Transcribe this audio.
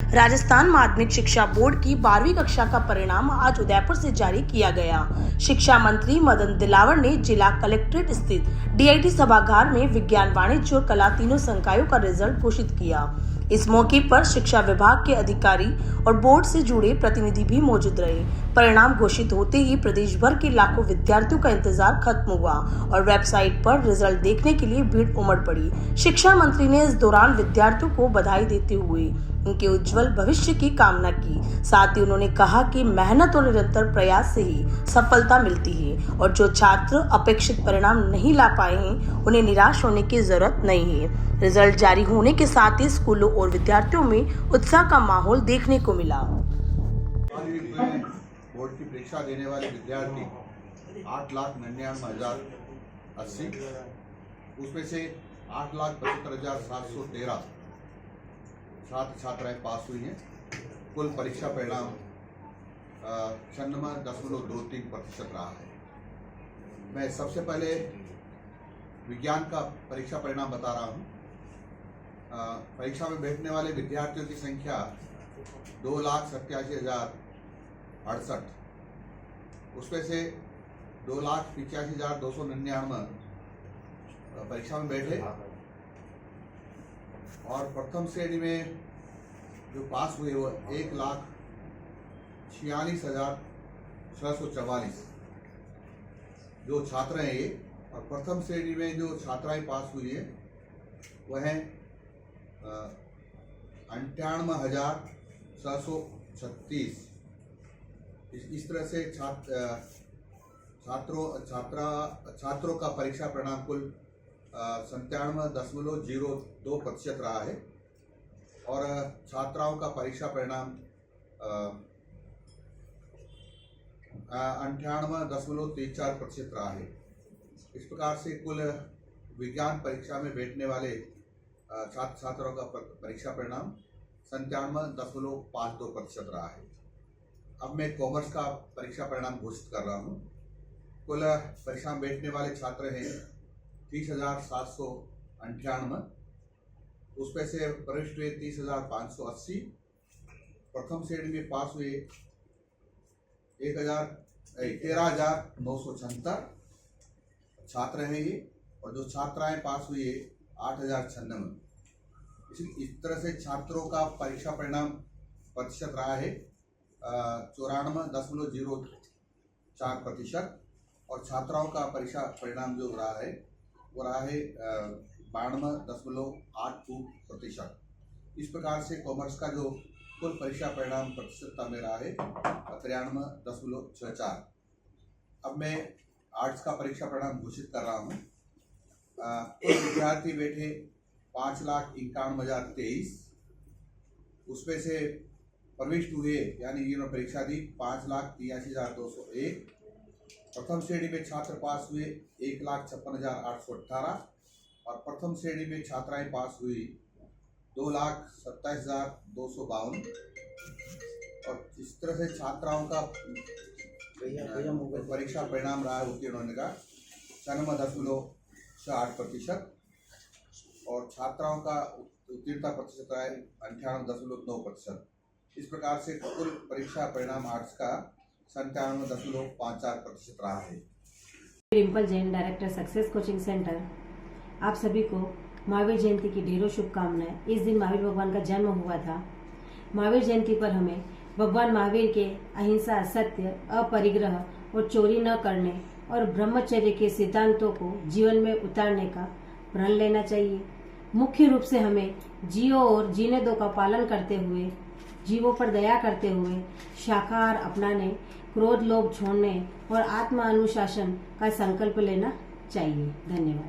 राजस्थान माध्यमिक शिक्षा बोर्ड की 12वीं कक्षा का परिणाम आज उदयपुर से जारी किया गया। शिक्षा मंत्री मदन दिलावर ने जिला कलेक्ट्रेट स्थित डीआईटी सभागार में विज्ञान, वाणिज्य और कला तीनों संकायों का रिजल्ट घोषित किया। इस मौके पर शिक्षा विभाग के अधिकारी और बोर्ड से जुड़े प्रतिनिधि भी मौजूद रहे। परिणाम घोषित होते ही प्रदेश भर के लाखों विद्यार्थियों का इंतजार खत्म हुआ और वेबसाइट पर रिजल्ट देखने के लिए भीड़ उमड़ पड़ी। शिक्षा मंत्री ने इस दौरान विद्यार्थियों को बधाई देते हुए उनके उज्जवल भविष्य की कामना की। साथ ही उन्होंने कहा कि मेहनत और निरंतर प्रयास से ही सफलता मिलती है और जो छात्र अपेक्षित परिणाम नहीं ला पाए हैं उन्हें निराश होने की जरूरत नहीं है। रिजल्ट जारी होने के साथ ही स्कूलों और विद्यार्थियों में उत्साह का माहौल देखने को मिला। बोर्ड की परीक्षा देने वाले विद्यार्थी 8,99,080, उसमें से 8,75,713 छात्र छात्राएं पास हुई हैं। कुल परीक्षा परिणाम 96.23% रहा है। मैं सबसे पहले विज्ञान का परीक्षा परिणाम बता रहा हूं। परीक्षा में बैठने वाले विद्यार्थियों की संख्या 2,87,068, उसमें से 2,85,299 परीक्षा में बैठे और प्रथम श्रेणी में जो पास हुए वो 1,46,644 जो छात्र हैं ये, और प्रथम श्रेणी में जो छात्राएं पास हुई है वह हैं 98,636। इस तरह से छात्रों का परीक्षा परिणाम कुल 97.02% रहा है और छात्राओं का परीक्षा परिणाम 98.34% रहा है। इस प्रकार से कुल विज्ञान परीक्षा में बैठने वाले छात्र छात्राओं का परीक्षा परिणाम 97.52% रहा है। अब मैं कॉमर्स का परीक्षा परिणाम घोषित कर रहा हूँ। कुल परीक्षा में बैठने वाले छात्र हैं 30,798, उसमें से प्रविष्ट हुए 30,580, प्रथम श्रेणी में पास हुए 13,976 छात्र हैं ये, और जो छात्राएं पास हुई है 8,096। इस तरह से छात्रों का परीक्षा परिणाम प्रतिशत रहा है 94.04% और छात्राओं का परीक्षा परिणाम जो रहा है वो रहा है 92.82%। इस प्रकार से कॉमर्स का जो कुल परीक्षा परिणाम प्रतिशतता में रहा है 93.64। अब मैं आर्ट्स का परीक्षा परिणाम घोषित कर रहा हूँ। विद्यार्थी बैठे 5,51,023, उसमें से प्रविष्ट हुए यानी जिन्होंने परीक्षा दी 5,83,201, प्रथम श्रेणी में छात्र पास हुए 1,56,818 और प्रथम श्रेणी में छात्राएं पास हुई 2,27,252 और इस तरह से छात्राओं का परीक्षा परिणाम रहा है उत्तीर्ण होने का 96.68% और छात्राओं का उत्तीर्णता प्रतिशत रहा है 98.9%। इस प्रकार से कुल परीक्षा परिणाम आर्ट्स का 97.54% रहा है। Dimple Jain, director success coaching centre. आप सभी को महावीर जयंती की ढेरों शुभकामनाएं। इस दिन महावीर भगवान का जन्म हुआ था। महावीर जयंती पर हमें भगवान महावीर के अहिंसा, सत्य, अपरिग्रह और चोरी न करने और ब्रह्मचर्य के सिद्धांतों को जीवन में उतारने का प्रण लेना चाहिए। मुख्य रूप से हमें जियो और जीने दो का पालन करते हुए, जीवों पर दया करते हुए शाकाहार अपनाने, क्रोध लोभ छोड़ने और आत्म अनुशासन का संकल्प लेना चाहिए। धन्यवाद।